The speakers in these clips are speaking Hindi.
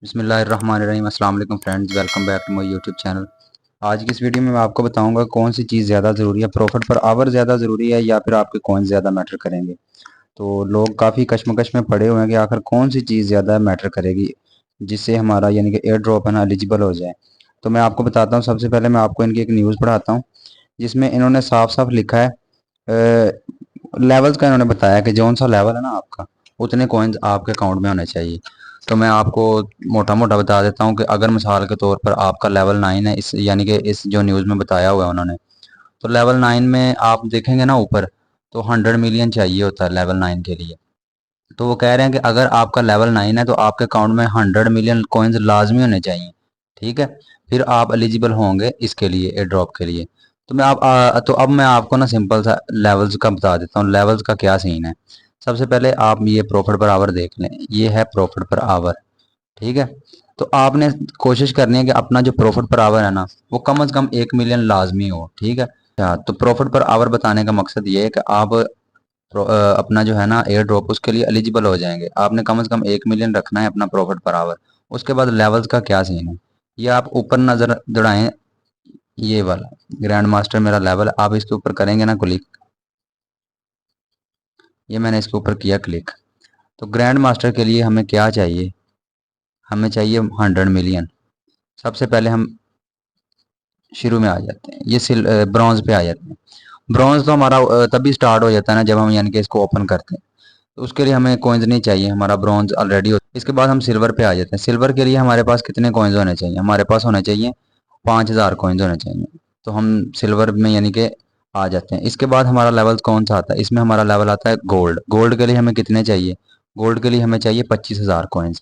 बिस्मिल्लाहिर्रहमानिर्रहीम। अस्सलाम वालेकुम friends, welcome back to my YouTube channel. आज की इस वीडियो में मैं आपको बताऊंगा कौन सी चीज़ ज़्यादा ज़रूरी है, प्रॉफिट पर आवर ज़्यादा ज़रूरी है या फिर आपके कॉइन ज़्यादा मैटर करेंगे। तो लोग काफ़ी कश्मकश में पड़े हुए हैं कि आखिर कौन सी चीज़ ज़्यादा मैटर करेगी जिससे हमारा यानी कि एयर ड्रॉप है ना एलिजिबल हो जाए। तो मैं आपको बताता हूँ, सबसे पहले मैं आपको इनकी एक न्यूज़ पढ़ाता हूँ जिसमें इन्होंने साफ साफ लिखा है, लेवल्स का इन्होंने बताया कि जौन सा लेवल है ना आपका, उतने कॉइन्स आपके अकाउंट में होने चाहिए। तो मैं आपको मोटा मोटा बता देता हूँ कि अगर मिसाल के तौर पर आपका लेवल 9 है, इस यानी कि इस जो न्यूज़ में बताया हुआ है उन्होंने, तो लेवल 9 में आप देखेंगे ना ऊपर, तो 100 मिलियन चाहिए होता है लेवल 9 के लिए। तो वो कह रहे हैं कि अगर आपका लेवल 9 है तो आपके अकाउंट में 100 मिलियन कॉइन्स लाजमी होने चाहिए। ठीक है, फिर आप एलिजिबल होंगे इसके लिए, एयर ड्रॉप के लिए। तो तो अब मैं आपको ना सिंपल सा लेवल्स का बता देता हूँ, लेवल्स का क्या सीन है। सबसे पहले आप ये प्रॉफिट पर आवर देख लें, ये है प्रॉफिट पर आवर। ठीक है, तो आपने कोशिश करनी है कि अपना जो प्रॉफिट पर आवर है ना, वो कम से कम 1 मिलियन लाजमी हो। ठीक है, तो प्रॉफिट पर आवर बताने का मकसद ये है कि आप अपना जो है ना एयर ड्रॉप, उसके लिए एलिजिबल हो जाएंगे। आपने कम से कम 1 मिलियन रखना है अपना प्रॉफिट पर आवर। उसके बाद लेवल्स का क्या सीन है, ये आप ऊपर नजर दौड़ाएं, ये वाला ग्रैंड मास्टर मेरा लेवल है। आप इसके ऊपर करेंगे ना क्लिक, ये मैंने इसके ऊपर किया क्लिक। तो ग्रैंड मास्टर के लिए हमें क्या चाहिए, हमें चाहिए 100 मिलियन। सबसे पहले हम शुरू में आ जाते हैं, ये ब्रॉन्ज पे आ जाते हैं। ब्रॉन्ज तो हमारा तभी स्टार्ट हो जाता है ना जब हम यानी कि इसको ओपन करते हैं। तो उसके लिए हमें कॉइन्स नहीं चाहिए, हमारा ब्रॉन्ज ऑलरेडी होता है। इसके बाद हम सिल्वर पे आ जाते हैं। सिल्वर के लिए हमारे पास कितने कॉइन्स होने चाहिए, हमारे पास होने चाहिए 5,000 कॉइन्स होने चाहिए। तो हम सिल्वर में यानी कि आ जाते हैं। इसके बाद हमारा लेवल कौन सा आता है, इसमें हमारा लेवल आता है गोल्ड। गोल्ड के लिए हमें कितने चाहिए, गोल्ड के लिए हमें चाहिए 25,000 कॉइन्स।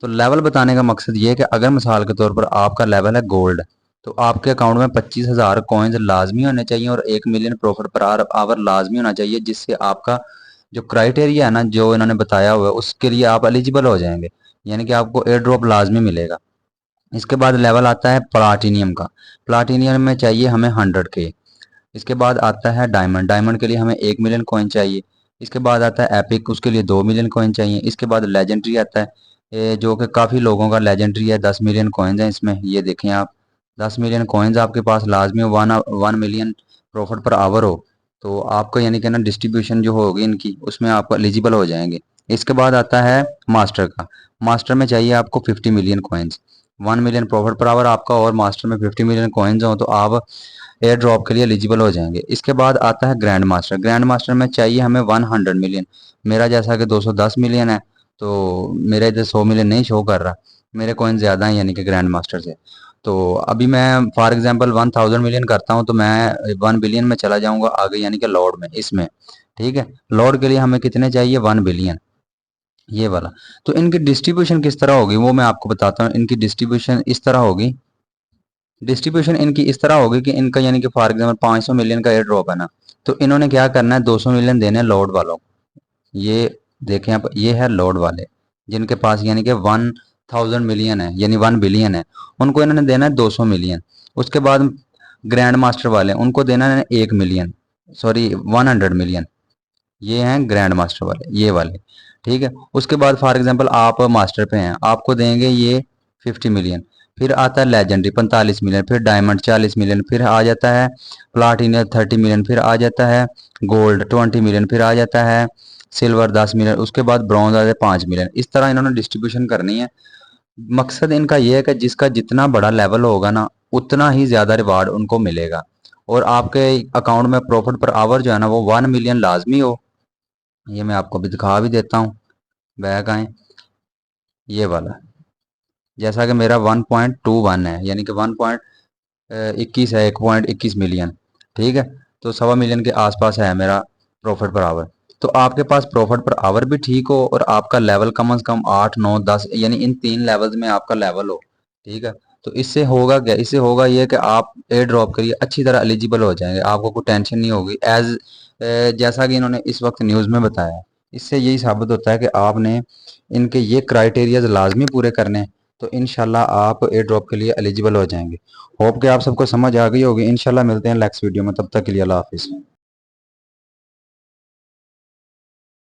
तो लेवल बताने का मकसद ये है कि अगर मिसाल के तौर पर आपका लेवल है गोल्ड, तो आपके अकाउंट में 25,000 कॉइन्स लाजमी होने चाहिए और 1 मिलियन प्रॉफिट पर आवर लाजमी होना चाहिए, जिससे आपका जो क्राइटेरिया है ना जो इन्होंने बताया हुआ है उसके लिए आप एलिजिबल हो जाएंगे, यानी कि आपको एयर ड्रॉप लाजमी मिलेगा। इसके बाद लेवल आता है प्लाटिनियम का। प्लाटिनियम में चाहिए हमें 100 के। इसके बाद आता है डायमंड। डायमंड के लिए हमें 1 मिलियन कॉइन चाहिए। इसके बाद आता है एपिक, उसके लिए 2 मिलियन कॉइन चाहिए। इसके बाद लेजेंडरी आता है, जो कि काफ़ी लोगों का लेजेंडरी है। 10 मिलियन कॉइन्स हैं इसमें, ये देखें आप, 10 मिलियन कॉइन्स आपके पास लाजमी हो, 1 मिलियन प्रॉफिट पर आवर हो, तो आपको यानी कि ना डिस्ट्रीब्यूशन जो होगी इनकी, उसमें आप एलिजिबल हो जाएंगे। इसके बाद आता है मास्टर का। मास्टर में चाहिए आपको 50 million coins. 1 million profit per hour आपका और मास्टर में 50 मिलियन कॉइन्स हो तो आप एयर ड्रॉप के लिए एलिजिबल हो जाएंगे। इसके बाद आता है ग्रैंड मास्टर। ग्रैंड मास्टर में चाहिए हमें 100 मिलियन। मेरा जैसा कि 210 मिलियन है, तो मेरा इधर 100 मिलियन नहीं शो कर रहा, मेरे कॉइन ज़्यादा हैं यानी कि ग्रैंड मास्टर से। तो अभी मैं फॉर एग्जांपल 1000 मिलियन करता हूँ तो मैं 1 बिलियन में चला जाऊंगा आगे, यानी कि लॉर्ड में, इसमें। ठीक है, लॉर्ड के लिए हमें कितने चाहिए, 1 बिलियन, ये वाला। तो इनकी डिस्ट्रीब्यूशन किस तरह होगी वो मैं आपको बताता हूँ। इनकी डिस्ट्रीब्यूशन इस तरह होगी, डिस्ट्रीब्यूशन इनकी इस तरह होगी कि इनका यानी कि फॉर एग्जाम्पल 500 मिलियन का एयर ड्रॉप है ना, तो इन्होंने क्या करना है, 200 मिलियन देने हैं लॉर्ड वालों को। ये देखें आप, ये है लॉर्ड वाले जिनके पास यानी कि 1000 मिलियन है, यानी 1 बिलियन है, उनको इन्होंने देना है 200 मिलियन। उसके बाद ग्रैंड मास्टर वाले, उनको देना है 1 मिलियन, सॉरी 100 मिलियन। ये हैं ग्रैंड मास्टर वाले, ये वाले। ठीक है, उसके बाद फॉर एग्जांपल आप मास्टर पे हैं, आपको देंगे ये 50 मिलियन। फिर आता है लेजेंडरी 45 मिलियन, फिर डायमंड 40 मिलियन, फिर आ जाता है प्लाटिनियम 30 मिलियन, फिर आ जाता है गोल्ड 20 मिलियन, फिर आ जाता है सिल्वर 10 मिलियन, उसके बाद ब्रॉन्ज आ जाता है 5 मिलियन। इस तरह इन्होंने डिस्ट्रीब्यूशन करनी है। मकसद इनका ये है कि जिसका जितना बड़ा लेवल होगा ना, उतना ही ज़्यादा रिवार्ड उनको मिलेगा। और आपके अकाउंट में प्रॉफिट पर आवर जो है ना वो 1 मिलियन लाजमी हो। ये मैं आपको अभी दिखा भी देता हूँ, बैक आए, ये वाला, जैसा कि मेरा 1.21 है, यानी कि 1.21 है, 1.21 मिलियन। ठीक है, तो 1.25 मिलियन के आसपास है मेरा प्रॉफिट पर आवर। तो आपके पास प्रॉफिट पर आवर भी ठीक हो और आपका लेवल कम से कम 8 9 10, यानी इन 3 लेवल्स में आपका लेवल हो। ठीक है, तो इससे होगा क्या, इससे होगा ये कि आप एयर ड्रॉप के लिए अच्छी तरह एलिजिबल हो जाएंगे, आपको कोई टेंशन नहीं होगी। जैसा कि इन्होंने इस वक्त न्यूज़ में बताया है, इससे यही साबित होता है कि आपने इनके ये क्राइटेरियाज लाजमी पूरे करने हैं, तो इंशाल्लाह आप एयर ड्रॉप के लिए एलिजिबल हो जाएंगे। होप कि आप सबको समझ आ गई होगी। इंशाल्लाह मिलते हैं नेक्स्ट वीडियो में, तब तक के लिए अल्लाह हाफिज़।